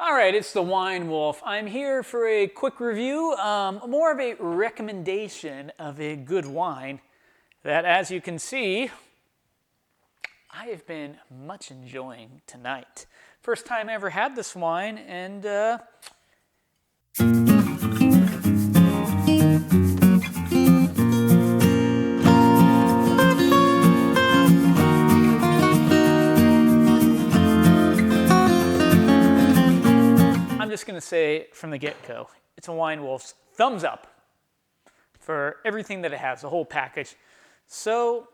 All right, it's the Wine Wolf. I'm here for a quick review, more of a recommendation of a good wine that, as you can see, I have been much enjoying tonight. First time I ever had this wine, and I'm just going to say from the get-go, it's a Wine Wolf's thumbs up for everything that it has, the whole package. So,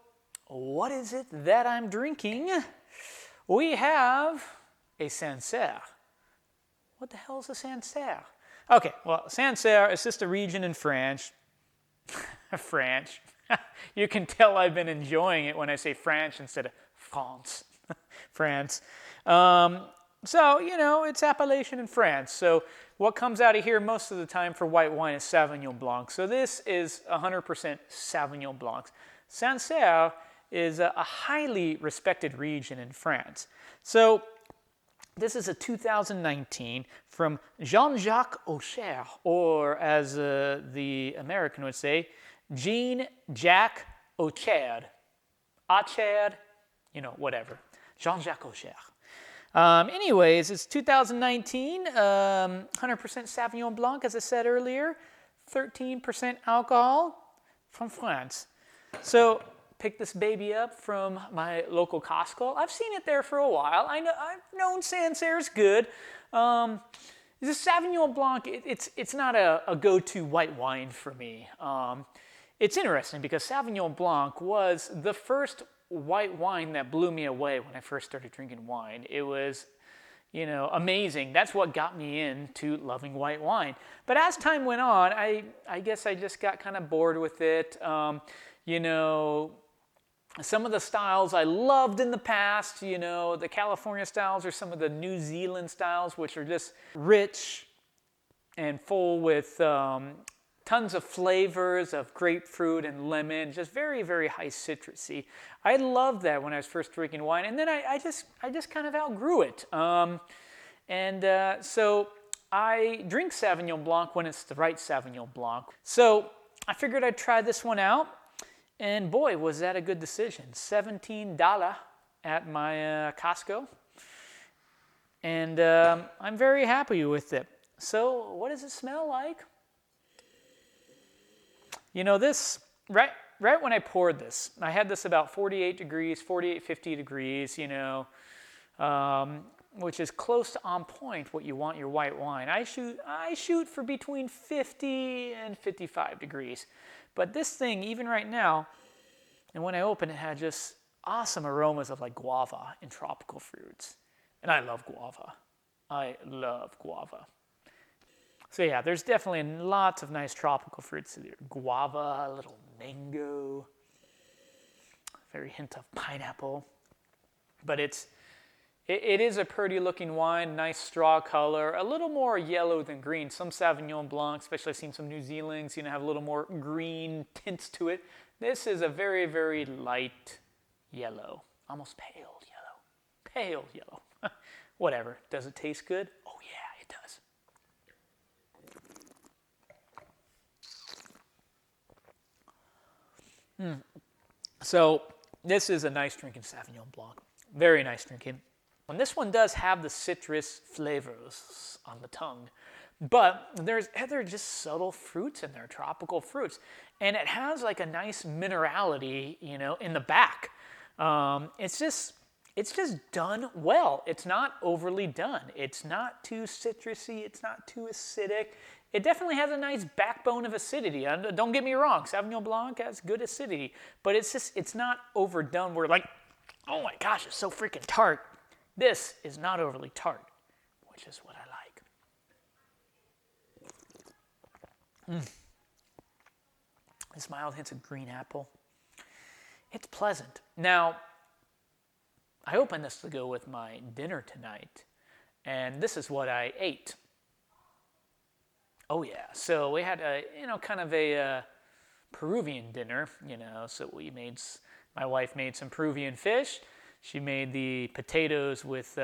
what is it that I'm drinking? We have a Sancerre. What the hell is a Sancerre? Okay, well, Sancerre is just a region in France. France. You can tell I've been enjoying it when I say French instead of France. France. So, you know, it's appellation in France. So what comes out of here most of the time for white wine is Sauvignon Blanc. So this is 100% Sauvignon Blanc. Sancerre is a highly respected region in France. So this is a 2019 from Jean-Jacques Auxerre, or as the American would say, Jean-Jacques Auxerre. Auxerre, you know, whatever. Jean-Jacques Auxerre. Anyways, it's 2019, 100% Sauvignon Blanc, as I said earlier, 13% alcohol from France. So, picked this baby up from my local Costco. I've seen it there for a while. I've known Sancerre's good. This Sauvignon Blanc, it's not a go-to white wine for me. It's interesting because Sauvignon Blanc was the first white wine that blew me away when I first started drinking wine. It was, you know, amazing. That's what got me into loving white wine. But as time went on, I guess I just got kind of bored with it. You know, some of the styles I loved in the past, you know, the California styles or some of the New Zealand styles, which are just rich and full with tons of flavors of grapefruit and lemon, just very, very high citrusy. I loved that when I was first drinking wine, and then I just kind of outgrew it. So I drink Sauvignon Blanc when it's the right Sauvignon Blanc. So I figured I'd try this one out, and boy, was that a good decision. $17 at my Costco, and I'm very happy with it. So what does it smell like? You know, this, right when I poured this, I had this about 48 degrees, 48, 50 degrees, you know, which is close to on point what you want your white wine. I shoot for between 50 and 55 degrees. But this thing, even right now, and when I opened it, had just awesome aromas of like guava and tropical fruits. And I love guava. I love guava. So yeah, there's definitely lots of nice tropical fruits here. Guava, a little mango, very hint of pineapple. But it is a pretty looking wine, nice straw color, a little more yellow than green. Some Sauvignon Blanc, especially I've seen some New Zealand's, you know, have a little more green tints to it. This is a very, very light yellow, almost pale yellow. Pale yellow. Whatever. Does it taste good? Oh yeah, it does. So this is a nice drinking Sauvignon Blanc. Very nice drinking. And this one does have the citrus flavors on the tongue, but there's other just subtle fruits in there, tropical fruits. And it has like a nice minerality, you know, in the back. It's just done well. It's not overly done. It's not too citrusy. It's not too acidic. It definitely has a nice backbone of acidity. Don't get me wrong, Sauvignon Blanc has good acidity, but it's not overdone where like, oh my gosh, it's so freaking tart. This is not overly tart, which is what I like. This mild hints of green apple. It's pleasant. Now, I opened this to go with my dinner tonight, and this is what I ate. Oh yeah, so we had a, you know, kind of a Peruvian dinner, you know, so my wife made some Peruvian fish. She made the potatoes with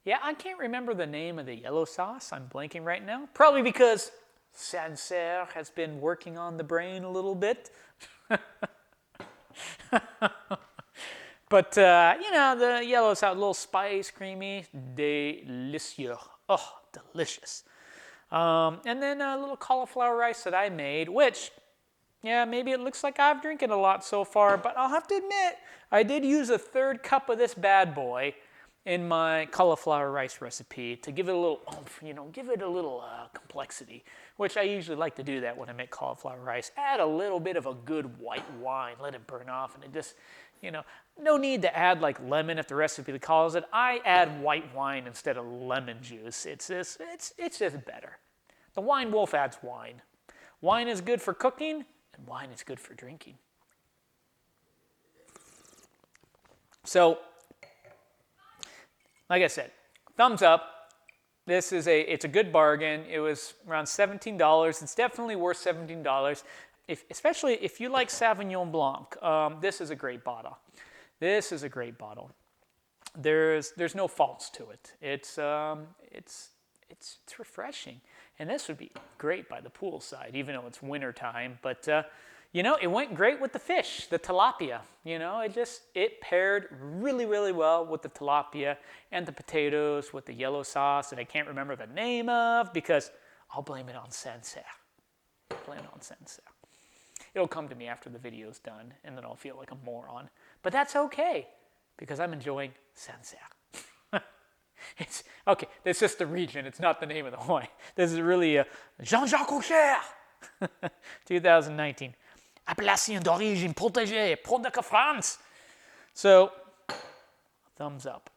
Yeah, I can't remember the name of the yellow sauce. I'm blanking right now. Probably because Sancerre has been working on the brain a little bit. But, you know, the yellow sauce, a little spice, creamy, delicieux. Oh, delicious. And then a little cauliflower rice that I made, which, yeah, maybe it looks like I've drinking a lot so far, but I'll have to admit, I did use a third cup of this bad boy in my cauliflower rice recipe to give it a little oomph, you know, give it a little complexity, which I usually like to do that when I make cauliflower rice. Add a little bit of a good white wine, let it burn off, and it just, you know, no need to add like lemon if the recipe calls it. I add white wine instead of lemon juice. It's just better. The wine wolf adds wine. Wine is good for cooking, and wine is good for drinking. So, like I said, thumbs up. It's a good bargain. It was around $17. It's definitely worth $17. Especially if you like Sauvignon Blanc, this is a great bottle. This is a great bottle. There's no faults to it. It's refreshing, and this would be great by the poolside, even though it's winter time. But you know, it went great with the fish, the tilapia. You know, it paired really, really well with the tilapia and the potatoes with the yellow sauce that I can't remember the name of because I'll blame it on Sancerre. It'll come to me after the video's done, and then I'll feel like a moron. But that's okay, because I'm enjoying Sancerre. It's okay. It's just the region. It's not the name of the wine. This is really a Jean-Jacques Aucher, 2019. Appellation d'origine protégée, Product of France. So, thumbs up.